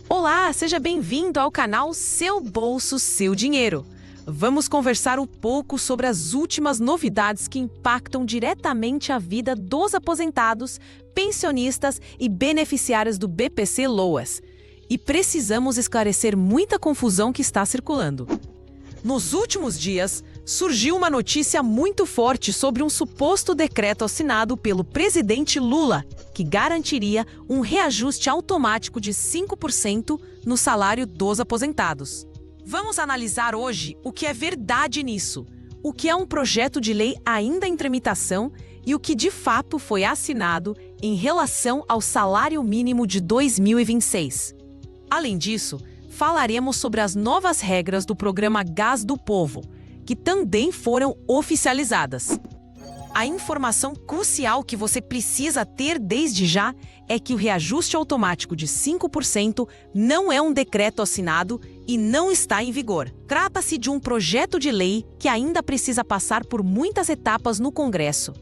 Olá, seja bem-vindo ao canal Seu Bolso, Seu Dinheiro. Vamos conversar um pouco sobre as últimas novidades que impactam diretamente a vida dos aposentados, pensionistas e beneficiários do BPC Loas. E precisamos esclarecer muita confusão que está circulando. Nos últimos dias, surgiu uma notícia muito forte sobre um suposto decreto assinado pelo presidente Lula, que garantiria um reajuste automático de 5% no salário dos aposentados. Vamos analisar hoje o que é verdade nisso, o que é um projeto de lei ainda em tramitação e o que de fato foi assinado em relação ao salário mínimo de 2026. Além disso, falaremos sobre as novas regras do programa Gás do Povo, que também foram oficializadas. A informação crucial que você precisa ter desde já é que o reajuste automático de 5% não é um decreto assinado e não está em vigor. Trata-se de um projeto de lei que ainda precisa passar por muitas etapas no Congresso.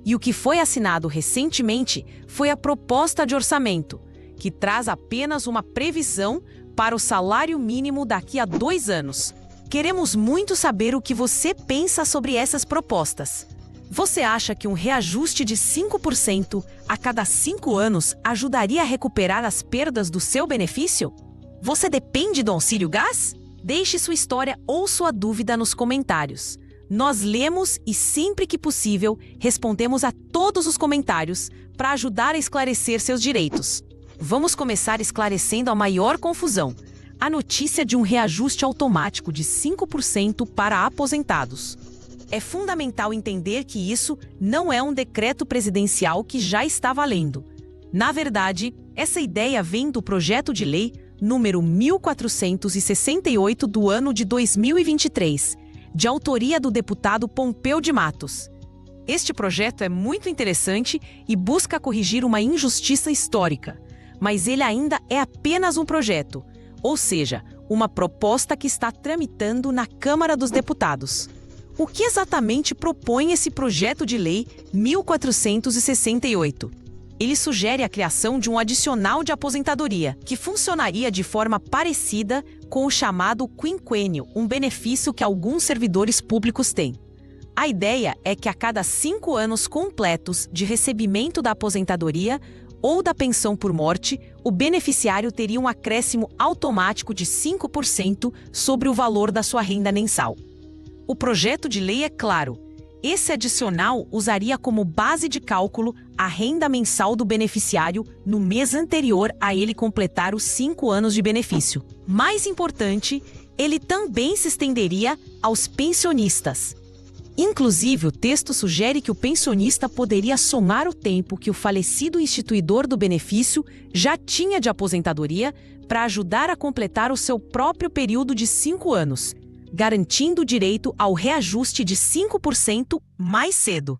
E o que foi assinado recentemente foi a proposta de orçamento, que traz apenas uma previsão para o salário mínimo daqui a 2 anos. Queremos muito saber o que você pensa sobre essas propostas. Você acha que um reajuste de 5% a cada 5 anos ajudaria a recuperar as perdas do seu benefício? Você depende do auxílio gás? Deixe sua história ou sua dúvida nos comentários. Nós lemos e, sempre que possível, respondemos a todos os comentários para ajudar a esclarecer seus direitos. Vamos começar esclarecendo a maior confusão: a notícia de um reajuste automático de 5% para aposentados. É fundamental entender que isso não é um decreto presidencial que já está valendo. Na verdade, essa ideia vem do projeto de lei número 1468 do ano de 2023, de autoria do deputado Pompeu de Matos. Este projeto é muito interessante e busca corrigir uma injustiça histórica, mas ele ainda é apenas um projeto, ou seja, uma proposta que está tramitando na Câmara dos Deputados. O que exatamente propõe esse projeto de lei 1468? Ele sugere a criação de um adicional de aposentadoria, que funcionaria de forma parecida com o chamado quinquênio, um benefício que alguns servidores públicos têm. A ideia é que a cada 5 anos completos de recebimento da aposentadoria ou da pensão por morte, o beneficiário teria um acréscimo automático de 5% sobre o valor da sua renda mensal. O projeto de lei é claro. Esse adicional usaria como base de cálculo a renda mensal do beneficiário no mês anterior a ele completar os 5 anos de benefício. Mais importante, ele também se estenderia aos pensionistas. Inclusive, o texto sugere que o pensionista poderia somar o tempo que o falecido instituidor do benefício já tinha de aposentadoria para ajudar a completar o seu próprio período de 5 anos, garantindo o direito ao reajuste de 5% mais cedo.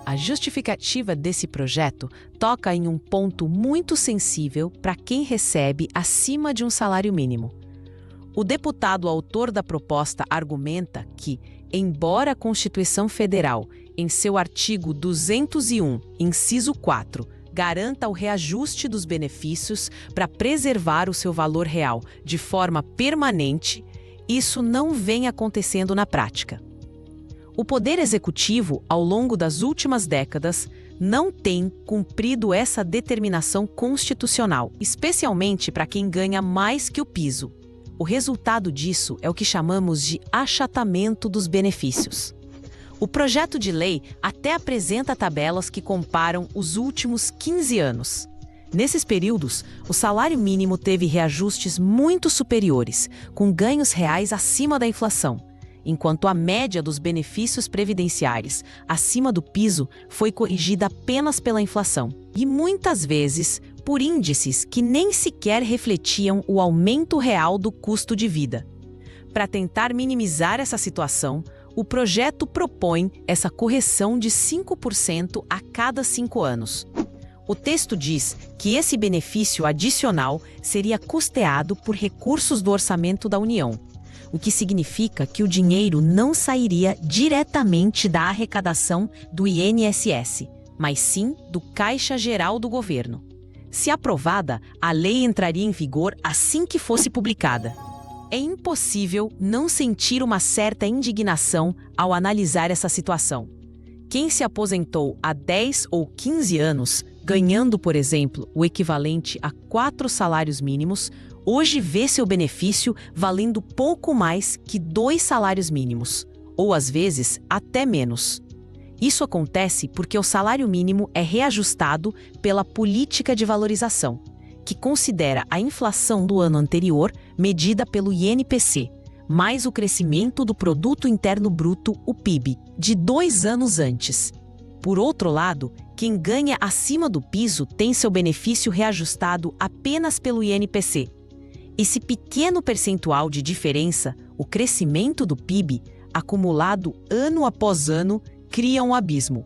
A justificativa desse projeto toca em um ponto muito sensível para quem recebe acima de um salário mínimo. O deputado autor da proposta argumenta que, embora a Constituição Federal, em seu artigo 201, inciso 4, garanta o reajuste dos benefícios para preservar o seu valor real de forma permanente, isso não vem acontecendo na prática. O Poder Executivo, ao longo das últimas décadas, não tem cumprido essa determinação constitucional, especialmente para quem ganha mais que o piso. O resultado disso é o que chamamos de achatamento dos benefícios. O projeto de lei até apresenta tabelas que comparam os últimos 15 anos. Nesses períodos, o salário mínimo teve reajustes muito superiores, com ganhos reais acima da inflação, enquanto a média dos benefícios previdenciários acima do piso foi corrigida apenas pela inflação, e muitas vezes por índices que nem sequer refletiam o aumento real do custo de vida. Para tentar minimizar essa situação, o projeto propõe essa correção de 5% a cada 5 anos. O texto diz que esse benefício adicional seria custeado por recursos do orçamento da União, o que significa que o dinheiro não sairia diretamente da arrecadação do INSS, mas sim do Caixa Geral do Governo. Se aprovada, a lei entraria em vigor assim que fosse publicada. É impossível não sentir uma certa indignação ao analisar essa situação. Quem se aposentou há 10 ou 15 anos, ganhando, por exemplo, o equivalente a 4 salários mínimos, hoje vê seu benefício valendo pouco mais que 2 salários mínimos, ou às vezes até menos. Isso acontece porque o salário mínimo é reajustado pela política de valorização, que considera a inflação do ano anterior medida pelo INPC, mais o crescimento do Produto Interno Bruto, o PIB, de 2 anos antes. Por outro lado, quem ganha acima do piso tem seu benefício reajustado apenas pelo INPC. Esse pequeno percentual de diferença, o crescimento do PIB, acumulado ano após ano, cria um abismo.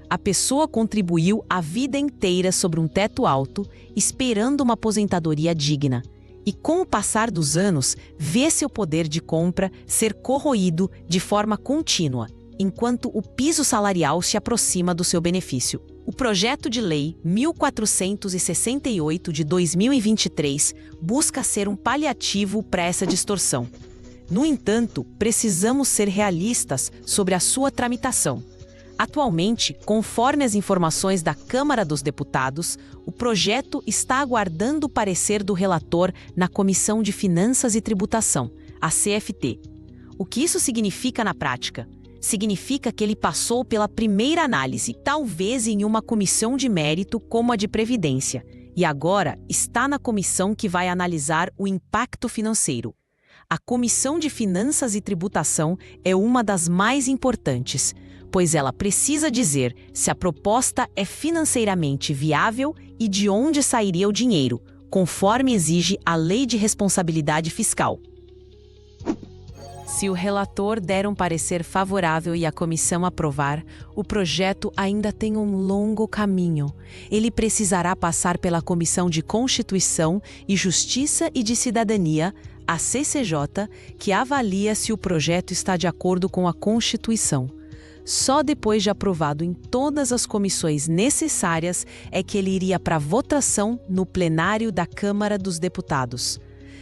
A pessoa contribuiu a vida inteira sobre um teto alto, esperando uma aposentadoria digna. E com o passar dos anos, vê seu poder de compra ser corroído de forma contínua, enquanto o piso salarial se aproxima do seu benefício. O projeto de lei 1468 de 2023 busca ser um paliativo para essa distorção. No entanto, precisamos ser realistas sobre a sua tramitação. Atualmente, conforme as informações da Câmara dos Deputados, o projeto está aguardando o parecer do relator na Comissão de Finanças e Tributação, a CFT. O que isso significa na prática? Significa que ele passou pela primeira análise, talvez em uma comissão de mérito como a de Previdência, e agora está na comissão que vai analisar o impacto financeiro. A Comissão de Finanças e Tributação é uma das mais importantes, pois ela precisa dizer se a proposta é financeiramente viável e de onde sairia o dinheiro, conforme exige a Lei de Responsabilidade Fiscal. Se o relator der um parecer favorável e a comissão aprovar, o projeto ainda tem um longo caminho. Ele precisará passar pela Comissão de Constituição e Justiça e de Cidadania, a CCJ, que avalia se o projeto está de acordo com a Constituição. Só depois de aprovado em todas as comissões necessárias é que ele iria para votação no plenário da Câmara dos Deputados.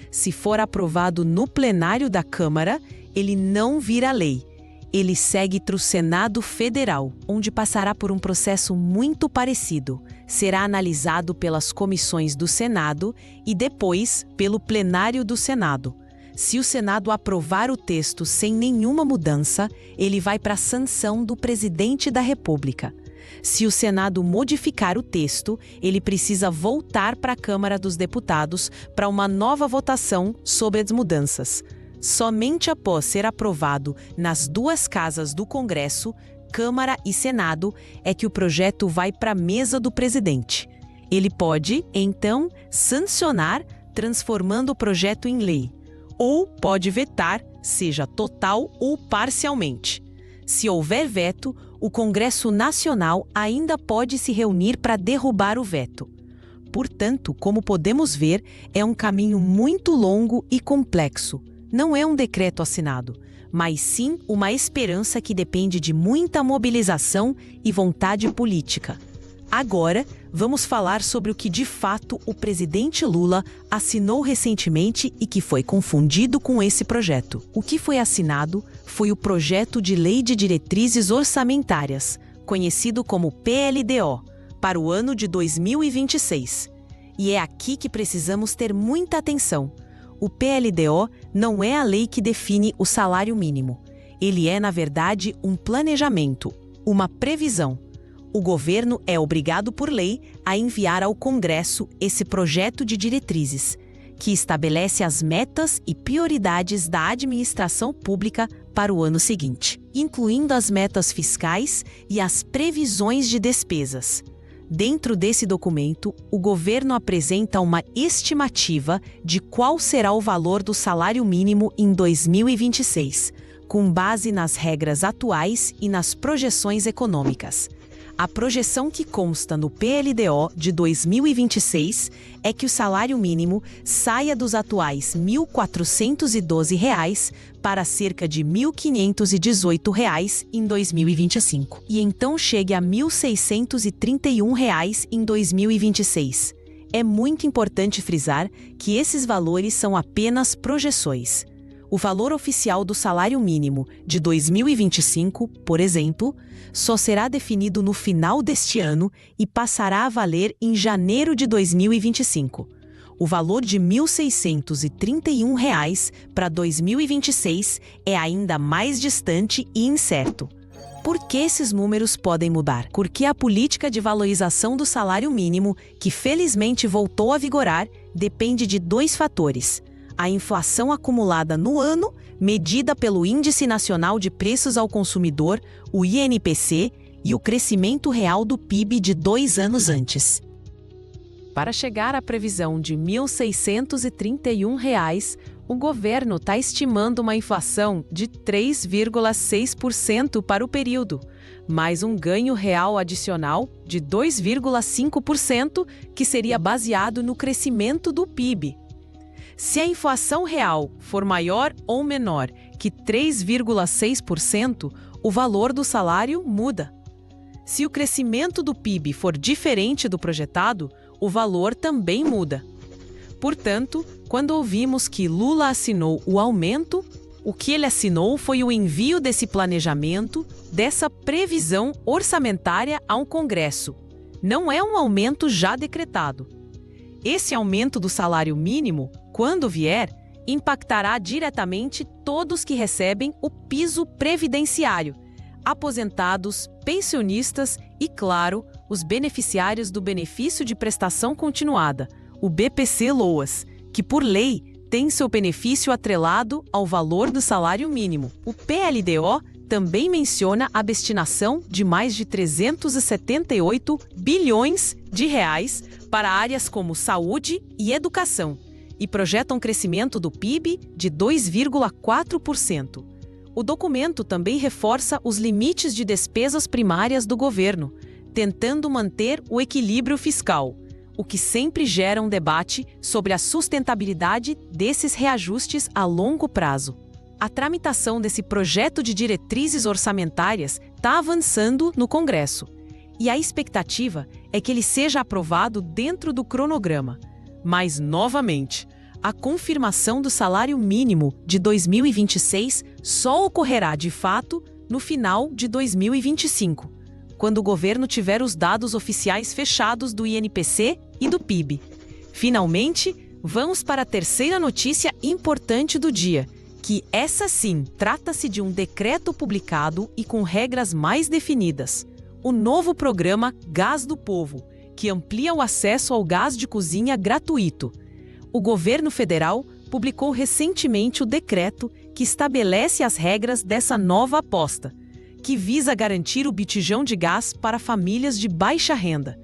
Se for aprovado no plenário da Câmara, ele não vira lei. Ele segue para o Senado Federal, onde passará por um processo muito parecido. Será analisado pelas comissões do Senado e depois pelo plenário do Senado. Se o Senado aprovar o texto sem nenhuma mudança, ele vai para a sanção do presidente da República. Se o Senado modificar o texto, ele precisa voltar para a Câmara dos Deputados para uma nova votação sobre as mudanças. Somente após ser aprovado nas 2 casas do Congresso, Câmara e Senado, é que o projeto vai para a mesa do presidente. Ele pode, então, sancionar, transformando o projeto em lei. Ou pode vetar, seja total ou parcialmente. Se houver veto, o Congresso Nacional ainda pode se reunir para derrubar o veto. Portanto, como podemos ver, é um caminho muito longo e complexo. Não é um decreto assinado, mas sim uma esperança que depende de muita mobilização e vontade política. Agora, vamos falar sobre o que de fato o presidente Lula assinou recentemente e que foi confundido com esse projeto. O que foi assinado foi o Projeto de Lei de Diretrizes Orçamentárias, conhecido como PLDO, para o ano de 2026. E é aqui que precisamos ter muita atenção. O PLDO não é a lei que define o salário mínimo. Ele é, na verdade, um planejamento, uma previsão. O governo é obrigado por lei a enviar ao Congresso esse projeto de diretrizes, que estabelece as metas e prioridades da administração pública para o ano seguinte, incluindo as metas fiscais e as previsões de despesas. Dentro desse documento, o governo apresenta uma estimativa de qual será o valor do salário mínimo em 2026, com base nas regras atuais e nas projeções econômicas. A projeção que consta no PLDO de 2026 é que o salário mínimo saia dos atuais R$ 1.412 para cerca de R$ 1.518 em 2025 e então chegue a R$ 1.631 em 2026. É muito importante frisar que esses valores são apenas projeções. O valor oficial do salário mínimo de 2025, por exemplo, só será definido no final deste ano e passará a valer em janeiro de 2025. O valor de R$ 1.631 para 2026 é ainda mais distante e incerto. Por que esses números podem mudar? Porque a política de valorização do salário mínimo, que felizmente voltou a vigorar, depende de dois fatores: a inflação acumulada no ano, medida pelo Índice Nacional de Preços ao Consumidor, o INPC, e o crescimento real do PIB de 2 anos antes. Para chegar à previsão de R$ 1.631, o governo está estimando uma inflação de 3,6% para o período, mais um ganho real adicional de 2,5%, que seria baseado no crescimento do PIB. Se a inflação real for maior ou menor que 3,6%, o valor do salário muda. Se o crescimento do PIB for diferente do projetado, o valor também muda. Portanto, quando ouvimos que Lula assinou o aumento, o que ele assinou foi o envio desse planejamento, dessa previsão orçamentária ao Congresso. Não é um aumento já decretado. Esse aumento do salário mínimo, quando vier, impactará diretamente todos que recebem o piso previdenciário, aposentados, pensionistas e, claro, os beneficiários do benefício de prestação continuada, o BPC-Loas, que por lei tem seu benefício atrelado ao valor do salário mínimo. O PLDO também menciona a destinação de mais de 378 bilhões de reais para áreas como saúde e educação e projeta um crescimento do PIB de 2,4%. O documento também reforça os limites de despesas primárias do governo, tentando manter o equilíbrio fiscal, o que sempre gera um debate sobre a sustentabilidade desses reajustes a longo prazo. A tramitação desse projeto de diretrizes orçamentárias está avançando no Congresso, e a expectativa é que ele seja aprovado dentro do cronograma. Mas, novamente, a confirmação do salário mínimo de 2026 só ocorrerá de fato no final de 2025, quando o governo tiver os dados oficiais fechados do INPC e do PIB. Finalmente, vamos para a terceira notícia importante do dia, que essa sim trata-se de um decreto publicado e com regras mais definidas. O novo programa Gás do Povo, que amplia o acesso ao gás de cozinha gratuito. O governo federal publicou recentemente o decreto que estabelece as regras dessa nova aposta, que visa garantir o botijão de gás para famílias de baixa renda.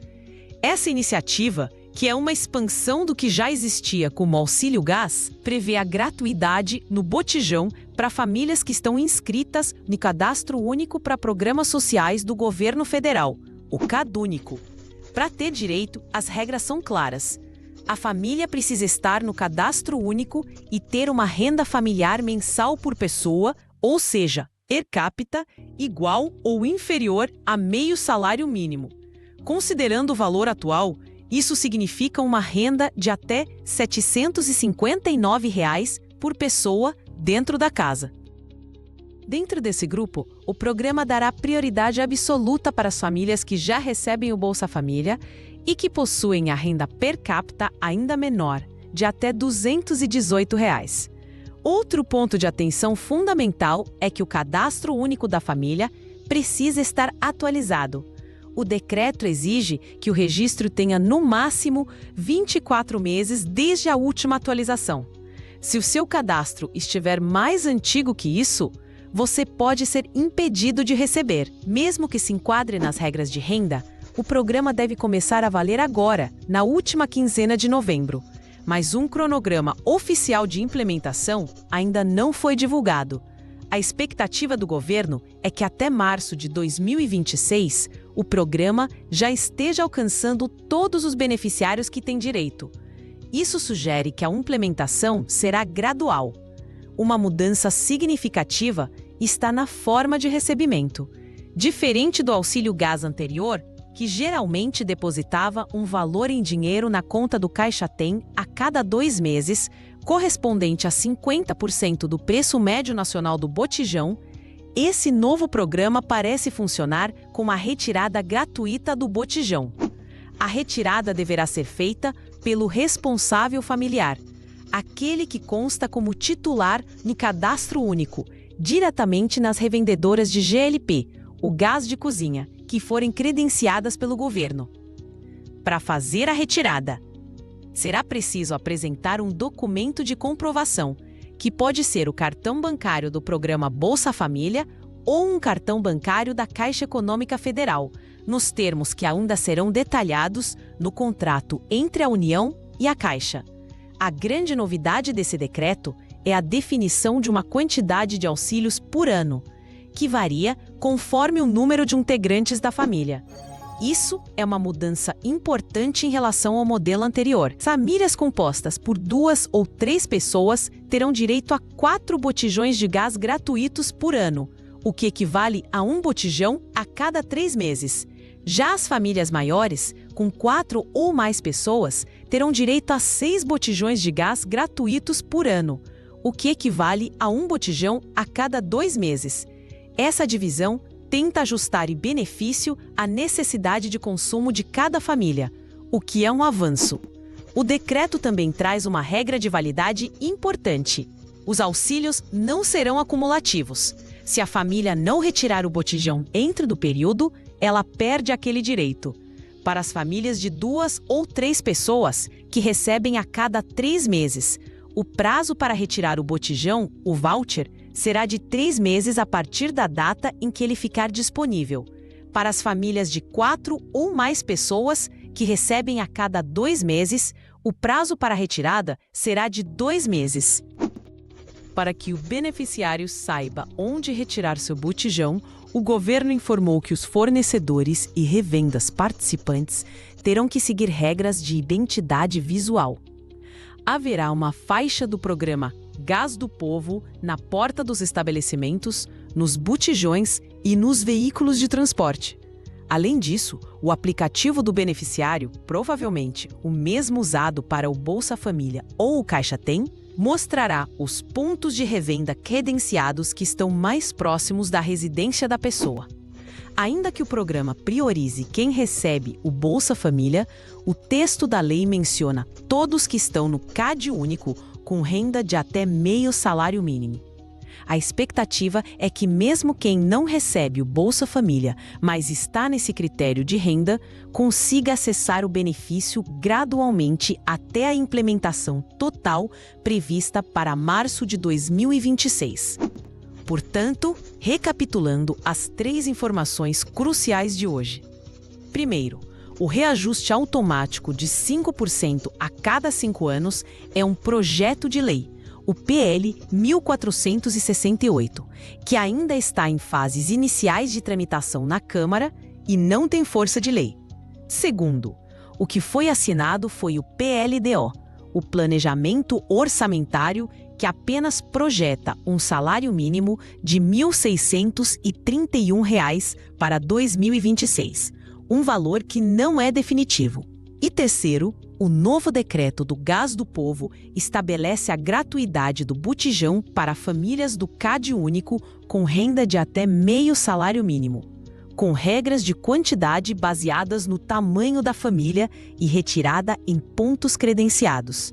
Essa iniciativa, que é uma expansão do que já existia como Auxílio Gás, prevê a gratuidade no botijão para famílias que estão inscritas no Cadastro Único para Programas Sociais do Governo Federal, o CadÚnico. Para ter direito, as regras são claras. A família precisa estar no Cadastro Único e ter uma renda familiar mensal por pessoa, ou seja, per capita, igual ou inferior a meio salário mínimo. Considerando o valor atual, isso significa uma renda de até R$ 759 por pessoa dentro da casa. Dentro desse grupo, o programa dará prioridade absoluta para as famílias que já recebem o Bolsa Família e que possuem a renda per capita ainda menor, de até R$ 218. Outro ponto de atenção fundamental é que o Cadastro Único da Família precisa estar atualizado. O decreto exige que o registro tenha no máximo 24 meses desde a última atualização. Se o seu cadastro estiver mais antigo que isso, você pode ser impedido de receber. Mesmo que se enquadre nas regras de renda, o programa deve começar a valer agora, na última quinzena de novembro. Mas um cronograma oficial de implementação ainda não foi divulgado. A expectativa do governo é que até março de 2026, o programa já esteja alcançando todos os beneficiários que têm direito. Isso sugere que a implementação será gradual. Uma mudança significativa está na forma de recebimento. Diferente do Auxílio Gás anterior, que geralmente depositava um valor em dinheiro na conta do Caixa Tem a cada 2 meses, correspondente a 50% do preço médio nacional do botijão, esse novo programa parece funcionar com a retirada gratuita do botijão. A retirada deverá ser feita pelo responsável familiar, aquele que consta como titular no cadastro único, diretamente nas revendedoras de GLP, o gás de cozinha, que forem credenciadas pelo governo. Para fazer a retirada, será preciso apresentar um documento de comprovação, que pode ser o cartão bancário do programa Bolsa Família ou um cartão bancário da Caixa Econômica Federal, nos termos que ainda serão detalhados no contrato entre a União e a Caixa. A grande novidade desse decreto é a definição de uma quantidade de auxílios por ano, que varia conforme o número de integrantes da família. Isso é uma mudança importante em relação ao modelo anterior. Famílias compostas por 2 ou 3 pessoas terão direito a 4 botijões de gás gratuitos por ano, o que equivale a um botijão a cada 3 meses. Já as famílias maiores, com 4 ou mais pessoas, terão direito a 6 botijões de gás gratuitos por ano, o que equivale a um botijão a cada 2 meses. Essa divisão tenta ajustar em benefício a necessidade de consumo de cada família, o que é um avanço. O decreto também traz uma regra de validade importante. Os auxílios não serão acumulativos. Se a família não retirar o botijão dentro do período, ela perde aquele direito. Para as famílias de 2 ou 3 pessoas, que recebem a cada 3 meses, o prazo para retirar o botijão, o voucher, será de 3 meses a partir da data em que ele ficar disponível. Para as famílias de 4 ou mais pessoas, que recebem a cada 2 meses, o prazo para a retirada será de 2 meses. Para que o beneficiário saiba onde retirar seu botijão, o governo informou que os fornecedores e revendas participantes terão que seguir regras de identidade visual. Haverá uma faixa do programa Gás do Povo na porta dos estabelecimentos, nos botijões e nos veículos de transporte. Além disso, o aplicativo do beneficiário, provavelmente o mesmo usado para o Bolsa Família ou o Caixa Tem, mostrará os pontos de revenda credenciados que estão mais próximos da residência da pessoa. Ainda que o programa priorize quem recebe o Bolsa Família, o texto da lei menciona todos que estão no CAD único com renda de até meio salário mínimo. A expectativa é que mesmo quem não recebe o Bolsa Família, mas está nesse critério de renda, consiga acessar o benefício gradualmente até a implementação total prevista para março de 2026. Portanto, recapitulando as 3 informações cruciais de hoje. Primeiro, o reajuste automático de 5% a cada 5 anos é um projeto de lei, o PL 1468, que ainda está em fases iniciais de tramitação na Câmara e não tem força de lei. Segundo, o que foi assinado foi o PLDO, o Planejamento Orçamentário, que apenas projeta um salário mínimo de R$ 1.631 para 2026, um valor que não é definitivo. E terceiro, o novo decreto do Gás do Povo estabelece a gratuidade do botijão para famílias do CAD único com renda de até meio salário mínimo, com regras de quantidade baseadas no tamanho da família e retirada em pontos credenciados.